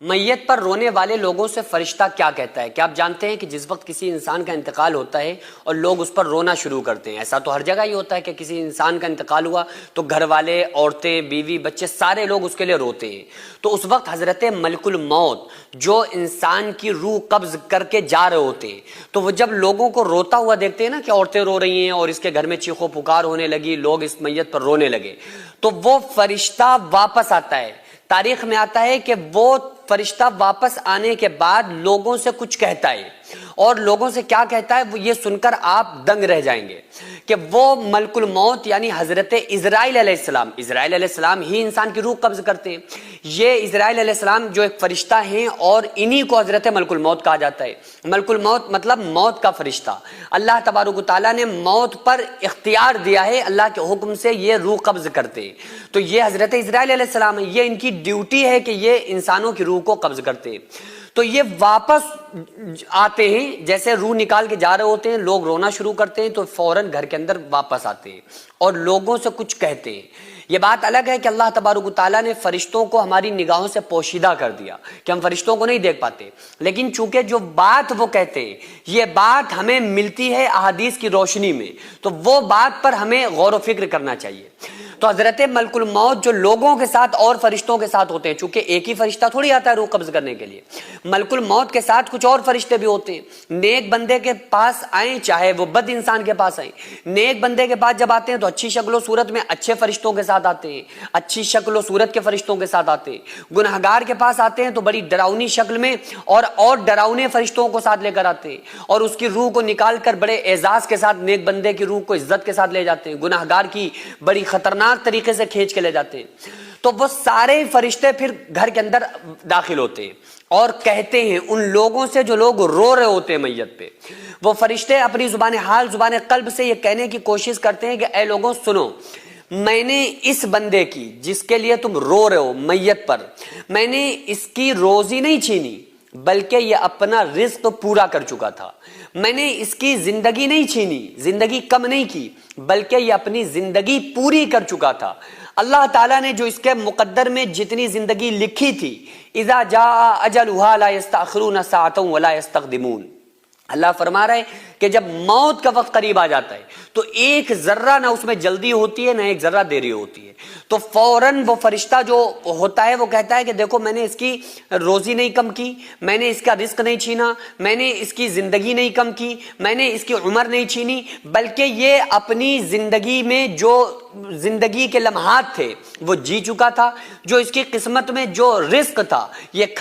میت پر رونے والے لوگوں سے فرشتہ کیا کہتا ہے؟ کیا آپ جانتے ہیں کہ جس وقت کسی انسان کا انتقال ہوتا ہے اور لوگ اس پر رونا شروع کرتے ہیں، ایسا تو ہر جگہ ہی ہوتا ہے کہ کسی انسان کا انتقال ہوا تو گھر والے، عورتیں، بیوی، بچے سارے لوگ اس کے لیے روتے ہیں، تو اس وقت حضرت ملک الموت جو انسان کی روح قبض کر کے جا رہے ہوتے ہیں، تو وہ جب لوگوں کو روتا ہوا دیکھتے ہیں نا کہ عورتیں رو رہی ہیں اور اس کے گھر میں چیخ و پکار ہونے لگی، لوگ اس میت پر رونے لگے، تو وہ فرشتہ واپس آتا ہے۔ تاریخ میں آتا ہے کہ وہ فرشتہ واپس آنے کے بعد لوگوں سے کچھ کہتا ہے، اور لوگوں سے کیا کہتا ہے وہ یہ سن کر آپ دنگ رہ جائیں گے کہ وہ ملک الموت یعنی حضرت اسرائیل علیہ السلام ہی انسان کی روح قبض کرتے ہیں۔ یہ اسرائیل علیہ السلام جو ایک فرشتہ ہیں اور انہی کو حضرت ملک الموت کہا جاتا ہے۔ ملک الموت مطلب موت کا فرشتہ۔ اللہ تبارک و تعالیٰ نے موت پر اختیار دیا ہے، اللہ کے حکم سے یہ روح قبض کرتے ہیں، تو یہ حضرت اسرائیل علیہ السلام ہے، یہ ان کی ڈیوٹی ہے کہ یہ انسانوں کی روح کو قبض کرتے ہیں۔ تو یہ واپس آتے ہیں، جیسے روح نکال کے جا رہے ہوتے ہیں، لوگ رونا شروع کرتے ہیں تو فوراً گھر کے اندر واپس آتے ہیں اور لوگوں سے کچھ کہتے ہیں۔ یہ بات الگ ہے کہ اللہ تبارک و تعالیٰ نے فرشتوں کو ہماری نگاہوں سے پوشیدہ کر دیا کہ ہم فرشتوں کو نہیں دیکھ پاتے، لیکن چونکہ جو بات وہ کہتے ہیں یہ بات ہمیں ملتی ہے احادیث کی روشنی میں، تو وہ بات پر ہمیں غور و فکر کرنا چاہیے۔ تو حضرت ملک الموت جو لوگوں کے ساتھ اور فرشتوں کے ساتھ ہوتے ہیں، چونکہ ایک ہی فرشتہ تھوڑی آتا ہے روح قبض کرنے کے لیے، ملک الموت کے ساتھ کچھ اور فرشتے بھی ہوتے ہیں۔ نیک بندے کے پاس آئیں چاہے وہ بد انسان کے پاس آئیں، نیک بندے کے پاس جب آتے ہیں تو اچھی شکل و صورت میں اچھے فرشتوں کے ساتھ آتے ہیں، اچھی شکل و صورت کے فرشتوں کے ساتھ آتے ہیں۔ گنہگار کے پاس آتے ہیں تو بڑی ڈراؤنی شکل میں اور ڈراؤنے فرشتوں کو ساتھ لے کر آتے ہیں، اور اس کی روح کو نکال کر بڑے اعزاز کے ساتھ نیک بندے کی روح کو عزت کے ساتھ لے جاتے ہیں، گنہگار کی بڑی خطرناک طریقے سے کھینچ کے لے جاتے ہیں۔ تو وہ سارے فرشتے پھر گھر کے اندر داخل ہوتے ہیں اور کہتے ہیں ان لوگوں سے جو لوگ رو رہے ہوتے ہیں میت پہ، وہ فرشتے اپنی زبان حال، زبان قلب سے یہ کہنے کی کوشش کرتے ہیں کہ اے لوگوں سنو، میں نے اس بندے کی جس کے لیے تم رو رہے ہو میت پر، میں نے اس کی روزی نہیں چھینی بلکہ یہ اپنا رزق پورا کر چکا تھا، میں نے اس کی زندگی نہیں چھینی، زندگی کم نہیں کی بلکہ یہ اپنی زندگی پوری کر چکا تھا۔ اللہ تعالیٰ نے جو اس کے مقدر میں جتنی زندگی لکھی تھی، اذا جاء اجلها لا يستأخرون ساعة ولا يستقدمون، اللہ فرما رہا ہے کہ جب موت کا وقت قریب آ جاتا ہے تو ایک ذرہ نہ اس میں جلدی ہوتی ہے نہ ایک ذرہ دیری ہوتی ہے، تو فوراً وہ فرشتہ جو ہوتا ہے وہ کہتا ہے کہ دیکھو میں نے اس کی روزی نہیں کم کی، میں نے اس کا رزق نہیں چھینا، میں نے اس کی زندگی نہیں کم کی، میں نے اس کی عمر نہیں چھینی، بلکہ یہ اپنی زندگی میں جو زندگی کے لمحات تھے وہ جی چکا تھا، جو اس کی قسمت میں جو رزق تھا یہ